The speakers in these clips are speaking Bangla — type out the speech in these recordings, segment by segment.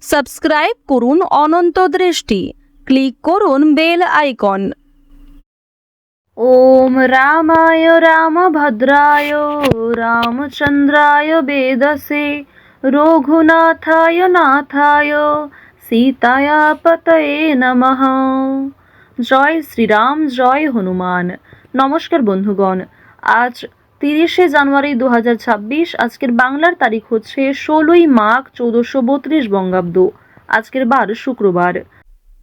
সাবস্ক্রাইব করুন অনন্ত দৃষ্টি, ক্লিক করুন বেল আইকন। ওম রামায় রামভদ্রায় রামচন্দ্রায় বেদসে রঘুনাথায় নাথায় সীতায়া পতয়ে নমঃ। জয় শ্রীরাম, জয় হনুমান। নমস্কার বন্ধুগণ, আজ 30শে জানুয়ারি 2026। আজকের বাংলার তারিখ হচ্ছে 16ই মাঘ 1432 বঙ্গাব্দ। আজকের বার শুক্রবার।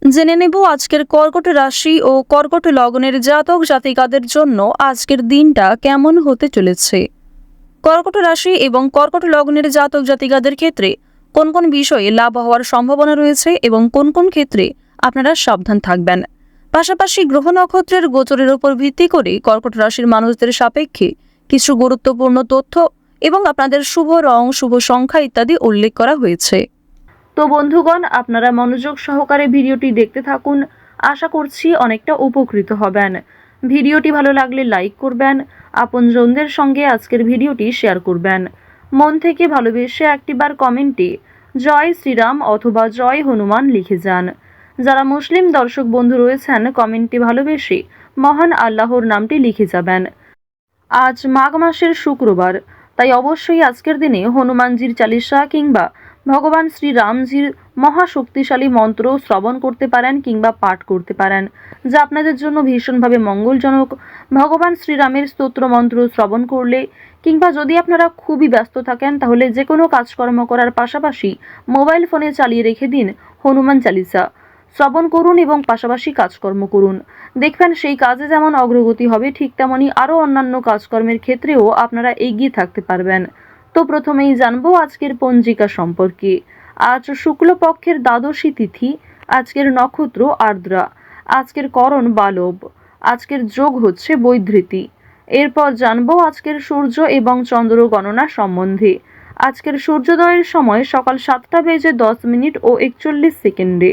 জেনে নেব আজকের কর্কট রাশি ও কর্কট লগ্নের জাতক জাতিকাদের জন্য আজকের দিনটা কেমন হতে চলেছে। কর্কট রাশি এবং কর্কট লগ্নের জাতক জাতিকাদের ক্ষেত্রে কোন কোন বিষয়ে লাভ হওয়ার সম্ভাবনা রয়েছে এবং কোন কোন ক্ষেত্রে আপনারা সাবধান থাকবেন। পাশাপাশি গ্রহ নক্ষত্রের গোচরের উপর ভিত্তি করে কর্কট রাশির মানুষদের সাপেক্ষে কিছু গুরুত্বপূর্ণ তথ্য এবং আপনাদের শুভ রং, শুভ সংখ্যা ইত্যাদি উল্লেখ করা হয়েছে। তো বন্ধুগণ, আপনারা মনোযোগ সহকারে ভিডিওটি দেখতে থাকুন। আশা করছি অনেকটা উপকৃত হবেন। ভিডিওটি ভালো লাগলে লাইক করবেন, আপনজনদের সঙ্গে আজকের ভিডিওটি শেয়ার করবেন। মন থেকে ভালোবেসে একটিবার কমেন্টে জয় শ্রীরাম অথবা জয় হনুমান লিখে যান। যারা মুসলিম দর্শক বন্ধু রয়েছেন, কমেন্টে ভালোবেসে মহান আল্লাহর নামটি লিখে যাবেন। আজ মাঘ মাসের শুক্রবার, তাই অবশ্যই আজকের দিনে হনুমানজির চালিসা কিংবা ভগবান শ্রীরামজির মহাশক্তিশালী মন্ত্র শ্রবণ করতে পারেন কিংবা পাঠ করতে পারেন, যা আপনাদের জন্য ভীষণভাবে মঙ্গলজনক। ভগবান শ্রীরামের স্তোত্র মন্ত্র শ্রবণ করলে কিংবা যদি আপনারা খুবই ব্যস্ত থাকেন, তাহলে যে কোনো কাজকর্ম করার পাশাপাশি মোবাইল ফোনে চালিয়ে রেখে দিন হনুমান চালিসা, শ্রবণ করুন এবং পাশাপাশি কাজকর্ম করুন। দেখবেন সেই কাজে যেমন অগ্রগতি হবে, ঠিক তেমনই আরও অন্যান্য কাজকর্মের ক্ষেত্রেও আপনারা এগিয়ে থাকতে পারবেন। তো প্রথমেই জানবো আজকের পঞ্জিকা সম্পর্কে। আজ শুক্লপক্ষের দ্বাদশী তিথি, আজকের নক্ষত্র আর্দ্রা, আজকের করণ বালব, আজকের যোগ হচ্ছে বৈধৃতি। এরপর জানবো আজকের সূর্য এবং চন্দ্র গণনা সম্বন্ধে। আজকের সূর্যোদয়ের সময় সকাল 7:10 ও 41 সেকেন্ডে,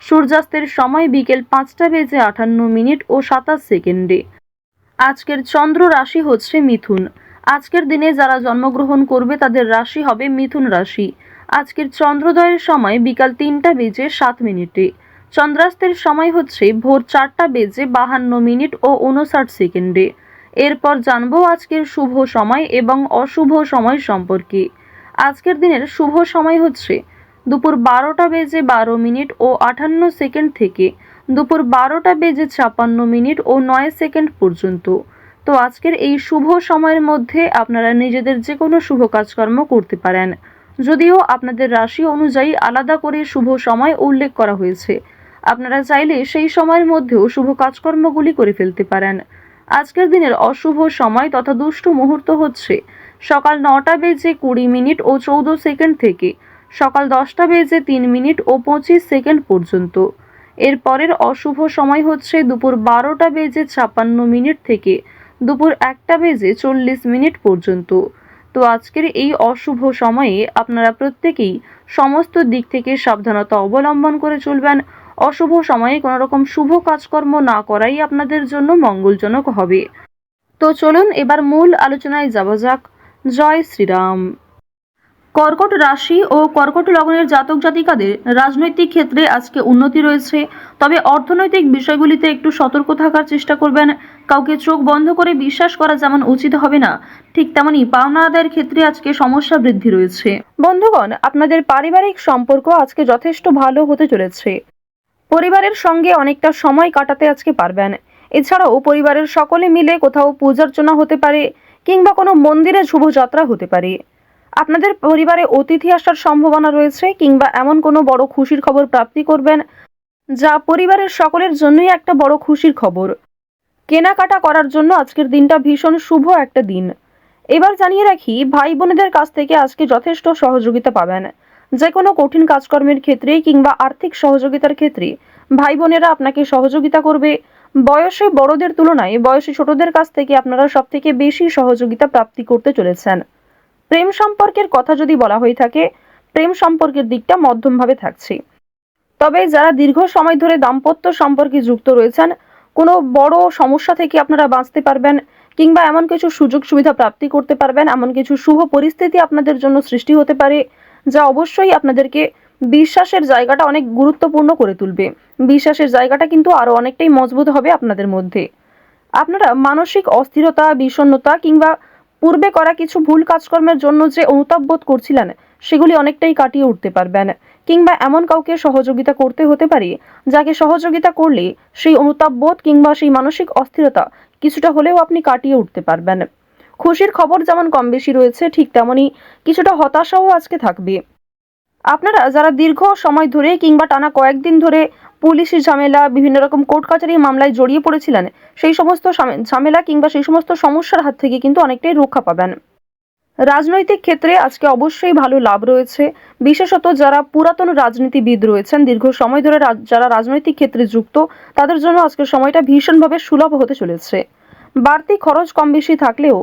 সূর্যাস্তের সময় বিকেল 5:58 ও 27 সেকেন্ডে। আজকের চন্দ্র রাশি হচ্ছে মিথুন। আজকের দিনে যারা জন্মগ্রহণ করবে তাদের রাশি হবে মিথুন রাশি। আজকের চন্দ্রোদয়ের সময় বিকাল 3:07। চন্দ্রাস্তের সময় হচ্ছে ভোর 4:52 ও 59 সেকেন্ডে। এরপর জানবো আজকের শুভ সময় এবং অশুভ সময় সম্পর্কে। আজকের দিনের শুভ সময় হচ্ছে দুপুর 12:12 ও 58 সেকেন্ড থেকে দুপুর 12:56 ও 9 সেকেন্ড পর্যন্ত। তো আজকের এই শুভ সময়ের মধ্যে আপনারা নিজেদের যে কোনো শুভ কাজকর্ম করতে পারেন, যদিও আপনাদের রাশি অনুযায়ী আলাদা করে শুভ সময় উল্লেখ করা হয়েছে। আপনারা চাইলে সেই সময়ের মধ্যেও শুভ কাজকর্মগুলি করে ফেলতে পারেন। আজকের দিনের অশুভ সময় তথা দুষ্ট মুহূর্ত হচ্ছে সকাল 9:20 ও 14 সেকেন্ড থেকে সকাল 10:03 ও 25 সেকেন্ড পর্যন্ত। এর পরের অশুভ সময় হচ্ছে দুপুর 12:56 থেকে দুপুর 1:40 পর্যন্ত। তো আজকের এই অশুভ সময়ে আপনারা প্রত্যেকেই সমস্ত দিক থেকে সাবধানতা অবলম্বন করে চলবেন। অশুভ সময়ে কোনো রকম শুভ কাজকর্ম না করাই আপনাদের জন্য মঙ্গলজনক হবে। তো চলুন এবার মূল আলোচনায় যাওয়া যাক। জয় শ্রীরাম। কর্কট রাশি ও কর্কট লগ্নের জাতক জাতিকাদের রাজনৈতিক ক্ষেত্রে আজকে উন্নতি রয়েছে, তবে অর্থনৈতিক বিষয়গুলিতে একটু সতর্ক থাকার চেষ্টা করবেন। কাউকে চোখ বন্ধ করে বিশ্বাস করা যেমন উচিত হবে না, ঠিক তেমনি পাওনা আদায়ের ক্ষেত্রে আজকে সমস্যা বৃদ্ধি রয়েছে। বন্ধুগণ, আপনাদের পারিবারিক সম্পর্ক আজকে যথেষ্ট ভালো হতে চলেছে। পরিবারের সঙ্গে অনেকটা সময় কাটাতে আজকে পারবেন। এছাড়াও পরিবারের সকলে মিলে কোথাও পূজার্চনা হতে পারে কিংবা কোনো মন্দিরে শুভযাত্রা হতে পারে। আপনাদের পরিবারে অতিথি আসার সম্ভাবনা রয়েছে কিংবা এমন কোনো বড় খুশির খবর প্রাপ্তি করবেন, যা পরিবারের সকলের জন্যই একটা বড় খুশির খবর। কেনাকাটা করার জন্য আজকের দিনটা ভীষণ শুভ একটা দিন। এবার জানিয়ে রাখি, ভাই বোনেদের কাছ থেকে আজকে যথেষ্ট সহযোগিতা পাবেন। যে কোনো কঠিন কাজকর্মের ক্ষেত্রে কিংবা আর্থিক সহযোগিতার ক্ষেত্রে ভাই বোনেরা আপনাকে সহযোগিতা করবে। বয়সে বড়দের তুলনায় বয়সে ছোটদের কাছ থেকে আপনারা সব থেকে বেশি সহযোগিতা প্রাপ্তি করতে চলেছেন। প্রেম সম্পর্কের কথা যদি বলা হয়ে থাকে, প্রেম সম্পর্কের দিকটা মধ্যমভাবে থাকছে। তবে যারা দীর্ঘ সময় ধরে দাম্পত্য সম্পর্কে যুক্ত রয়েছেন, কোনো বড় সমস্যা থেকে আপনারা বাঁচতে পারবেন কিংবা এমন কিছু সুযোগ সুবিধা প্রাপ্তি করতে পারবেন, এমন কিছু শুভ পরিস্থিতি আপনাদের জন্য সৃষ্টি হতে পারে, যা অবশ্যই আপনাদেরকে বিশ্বাসের জায়গাটা অনেক গুরুত্বপূর্ণ করে তুলবে। বিশ্বাসের জায়গাটা কিন্তু আরো অনেকটাই মজবুত হবে আপনাদের মধ্যে। আপনারা মানসিক অস্থিরতা, বিষণ্ণতা কিংবা পূর্বে করা কিছু ভুল কাজকর্মের জন্য যে অনুতাপ বোধ করছিলেন সেগুলি অনেকটাই কাটিয়ে উঠতে পারবেন। কিংবা এমন কাউকে সহযোগিতা করতে হতে পারে যাকে সহযোগিতা করলে সেই অনুতাপ বোধ কিংবা সেই মানসিক অস্থিরতা কিছুটা হলেও আপনি কাটিয়ে উঠতে পারবেন। খুশির খবর যেমন কম বেশি রয়েছে, ঠিক তেমনই কিছুটা হতাশাও আজকে থাকবে। আপনারা যারা দীর্ঘ সময় ধরে কিংবা টানা কয়েকদিন ধরে পুলিশি ঝামেলা, বিভিন্ন রকম কোর্ট কাচারি মামলায় জড়িয়ে পড়েছিলেন, সেই সমস্ত ঝামেলা কিংবা সেই সমস্ত সমস্যার হাত থেকে কিন্তু অনেকটাই রক্ষা পাবেন। রাজনৈতিক ক্ষেত্রে আজকে অবশ্যই ভালো লাভ রয়েছে। বিশেষত যারা পুরাতন রাজনীতিবিদ রয়েছেন, দীর্ঘ সময় ধরে যারা রাজনৈতিক ক্ষেত্রে যুক্ত, তাদের জন্য আজকের সময়টা ভীষণভাবে সুলভ হতে চলেছে। বাড়তি খরচ কম বেশি থাকলেও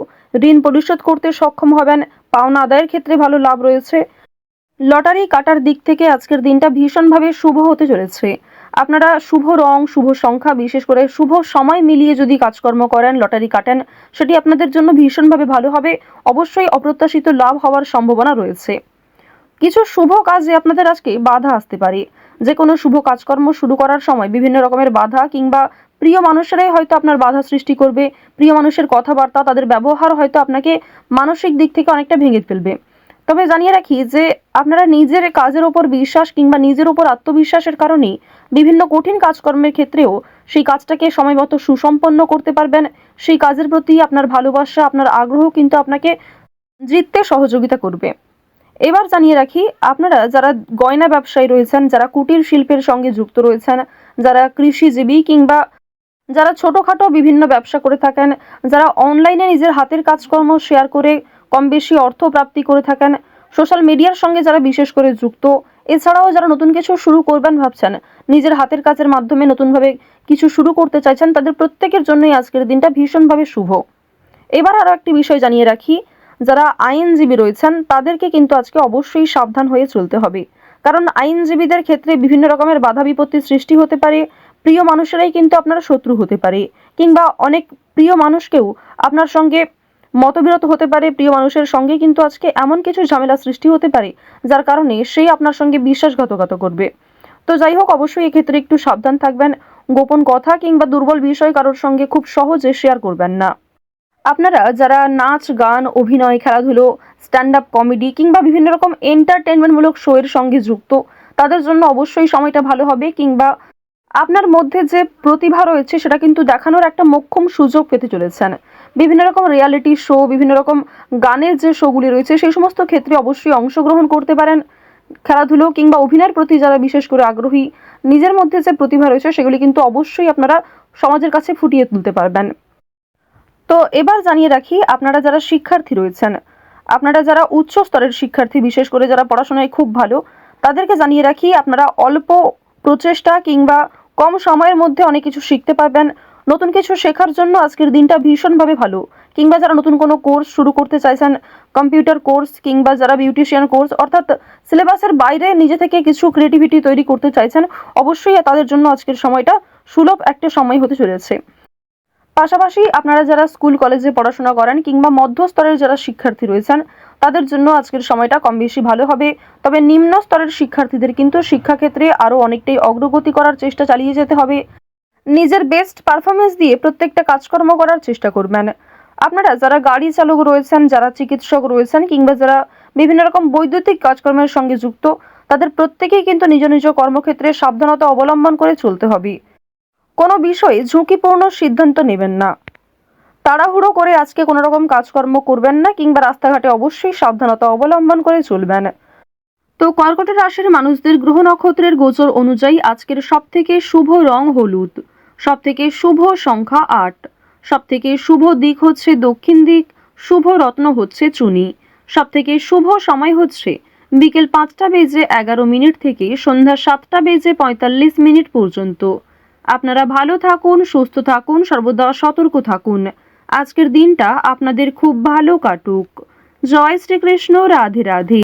ঋণ পরিশোধ করতে সক্ষম হবেন। পাওনা আদায়ের ক্ষেত্রে ভালো লাভ রয়েছে। লটারি কাটার দিক থেকে আজকের দিনটা ভীষণভাবে শুভ হতে চলেছে। আপনারা শুভ রং, শুভ সংখ্যা, বিশেষ করে শুভ সময় মিলিয়ে যদি কাজকর্ম করেন, লটারি কাটেন, সেটি আপনাদের জন্য ভীষণভাবে ভালো হবে। অবশ্যই অপ্রত্যাশিত লাভ হওয়ার সম্ভাবনা রয়েছে। কিছু শুভ কাজে আপনাদের আজকে বাধা আসতে পারে। যে কোনো শুভ কাজকর্ম শুরু করার সময় বিভিন্ন রকমের বাধা কিংবা প্রিয় মানুষেরাই হয়তো আপনার বাধা সৃষ্টি করবে। প্রিয় মানুষের কথাবার্তা, তাদের ব্যবহার হয়তো আপনাকে মানসিক দিক থেকে অনেকটা ভেঙে ফেলবে। তবে জানিয়ে রাখি যে আপনারা নিজের কাজের ওপর বিশ্বাস কিংবা নিজের ওপর আত্মবিশ্বাসের কারণেই বিভিন্ন কঠিন কাজকর্মের ক্ষেত্রেও সেই কাজটাকে সময়মতো সুসম্পন্ন করতে পারবেন। সেই কাজের প্রতি আপনার ভালোবাসা, আপনার আগ্রহ কিন্তু আপনাকে জিততে সহযোগিতা করবে। এবার জানিয়ে রাখি, আপনারা যারা গয়না ব্যবসায়ী রয়েছেন, যারা কুটির শিল্পের সঙ্গে যুক্ত রয়েছেন, যারা কৃষিজীবী কিংবা যারা ছোটোখাটো বিভিন্ন ব্যবসা করে থাকেন, যারা অনলাইনে নিজের হাতের কাজকর্ম শেয়ার করে কম বেশি অর্থ প্রাপ্তি করে থাকেন, সোশ্যাল মিডিয়ার সঙ্গে যারা বিশেষ করে যুক্ত, এছাড়াও যারা নতুন কিছু শুরু করবেন ভাবছেন, নিজের হাতের কাজের মাধ্যমে নতুনভাবে কিছু শুরু করতে চাইছেন, তাদের প্রত্যেকের জন্যই আজকের দিনটা ভীষণভাবে শুভ। এবার আরও একটি বিষয় জানিয়ে রাখি, যারা আইনজীবী রয়েছেন তাদেরকে কিন্তু আজকে অবশ্যই সাবধান হয়ে চলতে হবে। কারণ আইনজীবীদের ক্ষেত্রে বিভিন্ন রকমের বাধা বিপত্তির সৃষ্টি হতে পারে। প্রিয় মানুষেরাই কিন্তু আপনার শত্রু হতে পারে, কিংবা অনেক প্রিয় মানুষকেও আপনার সঙ্গে মতবিরোধ হতে পারে। প্রিয় মানুষের সঙ্গে কিন্তু আজকে এমন কিছু ঝামেলা সৃষ্টি হতে পারে যার কারণে সেই আপনার সঙ্গে বিশ্বাসঘাতকতা করবে। তো যাই হোক, অবশ্যই এক্ষেত্রে একটু সাবধান থাকবেন। গোপন কথা কিংবা দুর্বল বিষয় কারোর সঙ্গে খুব সহজে শেয়ার করবেন না। আপনারা যারা নাচ, গান, অভিনয়, খেলাধুলো, স্ট্যান্ড আপ কমেডি কিংবা বিভিন্ন রকম এন্টারটেনমেন্টমূলক শো এর সঙ্গে যুক্ত, তাদের জন্য অবশ্যই সময়টা ভালো হবে। কিংবা আপনার মধ্যে যে প্রতিভা রয়েছে সেটা কিন্তু দেখানোর একটা মোক্ষম সুযোগ পেতে চলেছেন। বিভিন্ন রকম রিয়ালিটি শো, বিভিন্ন রকম গানের যে শোগুলি রয়েছে সেই সমস্ত ক্ষেত্রে অবশ্যই অংশগ্রহণ করতে পারেন। খেলাধুলো কিংবা অভিনয়ের প্রতি যারা বিশেষ করে আগ্রহী, নিজের মধ্যে যে প্রতিভা রয়েছে সেগুলি কিন্তু অবশ্যই আপনারা সমাজের কাছে ফুটিয়ে তুলতে পারবেন। তো এবার জানিয়ে রাখি, আপনারা যারা শিক্ষার্থী রয়েছেন, আপনারা যারা উচ্চ স্তরের শিক্ষার্থী, বিশেষ করে যারা পড়াশোনায় খুব ভালো, তাদেরকে জানিয়ে রাখি আপনারা অল্প প্রচেষ্টা কিংবা কম সময়ের মধ্যে অনেক কিছু শিখতে পারবেন। নতুন কিছু শেখার জন্য আজকের দিনটা ভীষণভাবে ভালো। কিংবা যারা নতুন কোনো কোর্স শুরু করতে চাইছেন, কম্পিউটার কোর্স কিংবা যারা বিউটিশিয়ান কোর্স, অর্থাৎ সিলেবাসের বাইরে নিজে থেকে কিছু ক্রিয়েটিভিটি তৈরি করতে চাইছেন, অবশ্যই তাদের জন্য আজকের সময়টা সুলভ একটা সময় হতে চলেছে। পাশাপাশি আপনারা যারা স্কুল কলেজে পড়াশোনা করেন কিংবা মধ্যস্তরের যারা শিক্ষার্থী রয়েছেন, তাদের জন্য আজকের সময়টা কম বেশি ভালো হবে। তবে নিম্ন স্তরের শিক্ষার্থীদের কিন্তু শিক্ষাক্ষেত্রে আরও অনেকটাই অগ্রগতি করার চেষ্টা চালিয়ে যেতে হবে। নিজের বেস্ট পারফরমেন্স দিয়ে প্রত্যেকটা কাজকর্ম করার চেষ্টা করবেন। আপনারা যারা গাড়ি চালক রয়েছেন, যারা চিকিৎসক রয়েছেন কিংবা যারা বিভিন্ন রকম বৈদ্যুতিক কাজকর্মের সঙ্গে যুক্ত, তাদের প্রত্যেকেই কিন্তু নিজ নিজ কর্মক্ষেত্রে সাবধানতা অবলম্বন করে চলতে হবে। কোনো বিষয়ে ঝুঁকিপূর্ণ সিদ্ধান্ত নেবেন না। তাড়াহুড়ো করে আজকে কোনো রকম কাজকর্ম করবেন না কিংবা রাস্তাঘাটে অবশ্যই সাবধানতা অবলম্বন করে চলবেন। তো কর্কট রাশির মানুষদের গ্রহ নক্ষত্রের গোচর অনুযায়ী আজকের সবথেকে শুভ রং হলুদ, সবথেকে শুভ সংখ্যা 8, সবথেকে শুভ দিক হচ্ছে দক্ষিণ দিক, শুভ রত্ন হচ্ছে চুনি, সবথেকে শুভ সময় হচ্ছে বিকেল 5টা বেজে 11 মিনিট থেকে সন্ধ্যা 7টা বেজে 45 মিনিট পর্যন্ত। আপনারা ভালো থাকুন, সুস্থ থাকুন, সর্বদা সতর্ক থাকুন। আজকের দিনটা আপনাদের খুব ভালো কাটুক। জয় শ্রীকৃষ্ণ, রাধে রাধে।